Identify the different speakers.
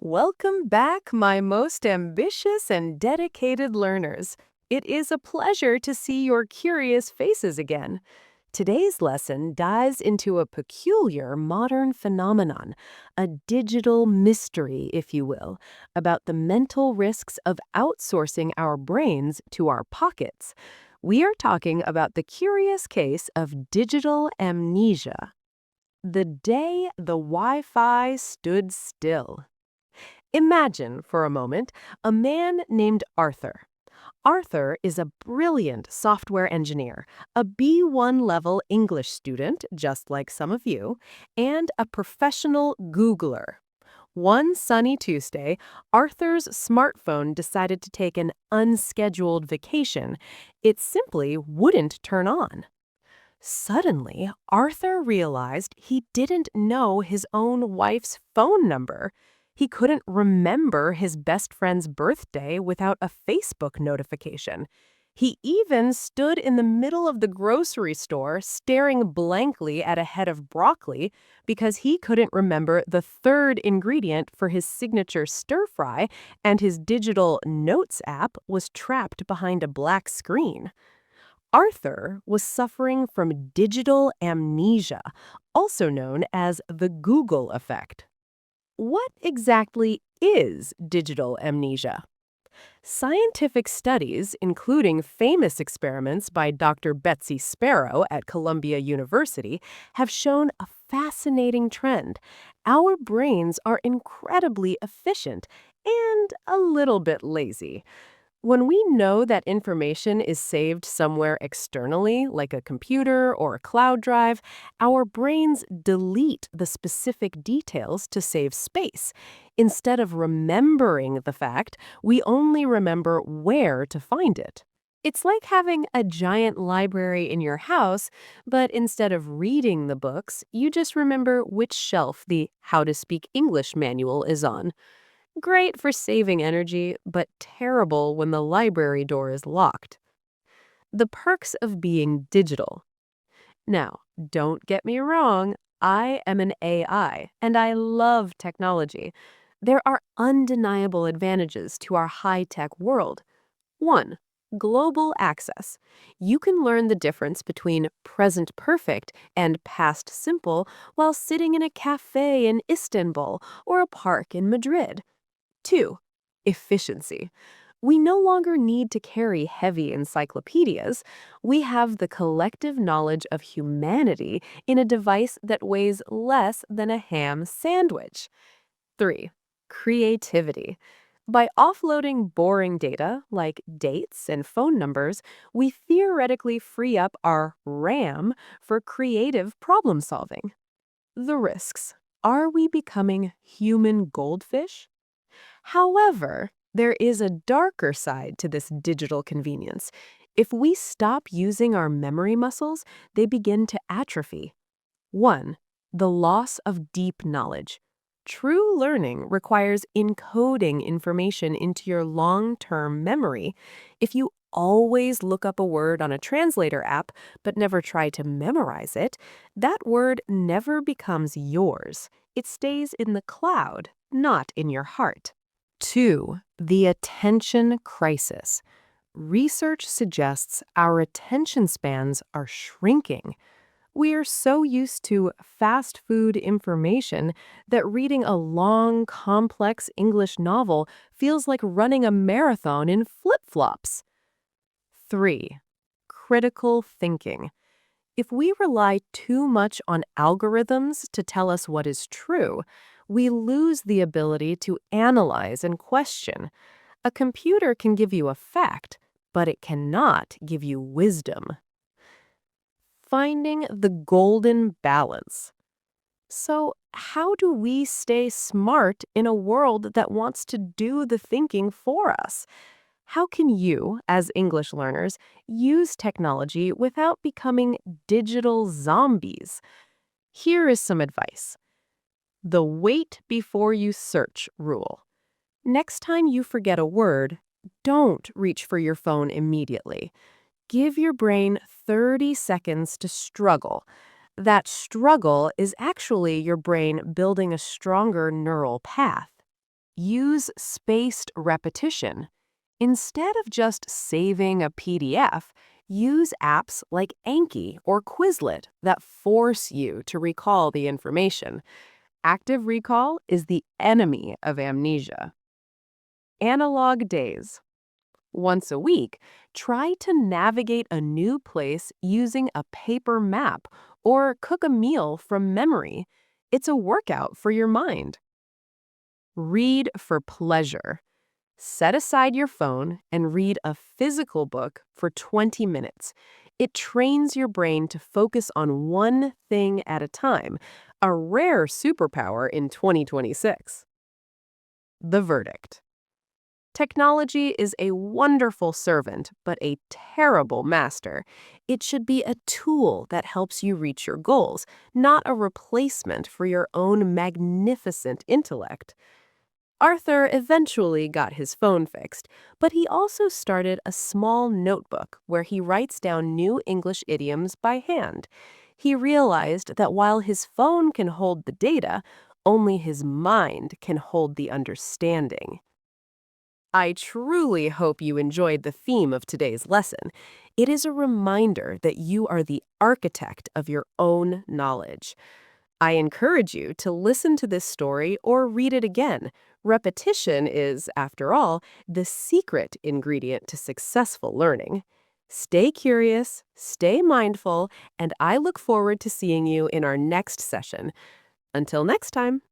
Speaker 1: Welcome back, my most ambitious and dedicated learners. It is a pleasure to see your curious faces again. Today's lesson dives into a peculiar modern phenomenon, a digital mystery, if you will, about the mental risks of outsourcing our brains to our pockets. We are talking about the curious case of digital amnesia. The day the Wi-Fi stood still. Imagine, for a moment, a man named Arthur. Arthur is a brilliant software engineer, a B1 level English student, just like some of you, and a professional Googler. One sunny Tuesday, Arthur's smartphone decided to take an unscheduled vacation. It simply wouldn't turn on. Suddenly, Arthur realized he didn't know his own wife's phone number. He couldn't remember his best friend's birthday without a Facebook notification. He even stood in the middle of the grocery store staring blankly at a head of broccoli because he couldn't remember the third ingredient for his signature stir-fry, and his digital notes app was trapped behind a black screen. Arthur was suffering from digital amnesia, also known as the Google effect. What exactly is digital amnesia? Scientific studies, including famous experiments by Dr. Betsy Sparrow at Columbia University, have shown a fascinating trend. Our brains are incredibly efficient and a little bit lazy. When we know that information is saved somewhere externally, like a computer or a cloud drive, our brains delete the specific details to save space. Instead of remembering the fact, we only remember where to find it. It's like having a giant library in your house, but instead of reading the books, you just remember which shelf the How to Speak English manual is on. Great for saving energy, but terrible when the library door is locked. The perks of being digital. Now, don't get me wrong, I am an AI, and I love technology. There are undeniable advantages to our high-tech world. 1. Global access. You can learn the difference between present perfect and past simple while sitting in a cafe in Istanbul or a park in Madrid. 2. Efficiency. We no longer need to carry heavy encyclopedias. We have the collective knowledge of humanity in a device that weighs less than a ham sandwich. 3. Creativity. By offloading boring data like dates and phone numbers, we theoretically free up our RAM for creative problem solving. The risks. Are we becoming human goldfish? However, there is a darker side to this digital convenience. If we stop using our memory muscles, they begin to atrophy. 1. The loss of deep knowledge. True learning requires encoding information into your long-term memory. If you always look up a word on a translator app but never try to memorize it, that word never becomes yours. It stays in the cloud, not in your heart. 2. The attention crisis. Research suggests our attention spans are shrinking. We are so used to fast food information that reading a long, complex English novel feels like running a marathon in flip-flops. 3. Critical thinking. If we rely too much on algorithms to tell us what is true, we lose the ability to analyze and question. A computer can give you a fact, but it cannot give you wisdom. Finding the golden balance. So, how do we stay smart in a world that wants to do the thinking for us? How can you, as English learners, use technology without becoming digital zombies? Here is some advice. The wait before you search rule. Next time you forget a word, don't reach for your phone immediately. Give your brain 30 seconds to struggle. That struggle is actually your brain building a stronger neural path. Use spaced repetition. Instead of just saving a PDF, use apps like Anki or Quizlet that force you to recall the information. Active recall is the enemy of amnesia. Analog days. Once a week, try to navigate a new place using a paper map or cook a meal from memory. It's a workout for your mind. Read for pleasure. Set aside your phone and read a physical book for 20 minutes. It trains your brain to focus on one thing at a time, a rare superpower in 2026. The verdict. Technology is a wonderful servant, but a terrible master. It should be a tool that helps you reach your goals, not a replacement for your own magnificent intellect. Arthur eventually got his phone fixed, but he also started a small notebook where he writes down new English idioms by hand. He realized that while his phone can hold the data, only his mind can hold the understanding. I truly hope you enjoyed the theme of today's lesson. It is a reminder that you are the architect of your own knowledge. I encourage you to listen to this story or read it again. Repetition is, after all, the secret ingredient to successful learning. Stay curious, stay mindful, and I look forward to seeing you in our next session. Until next time.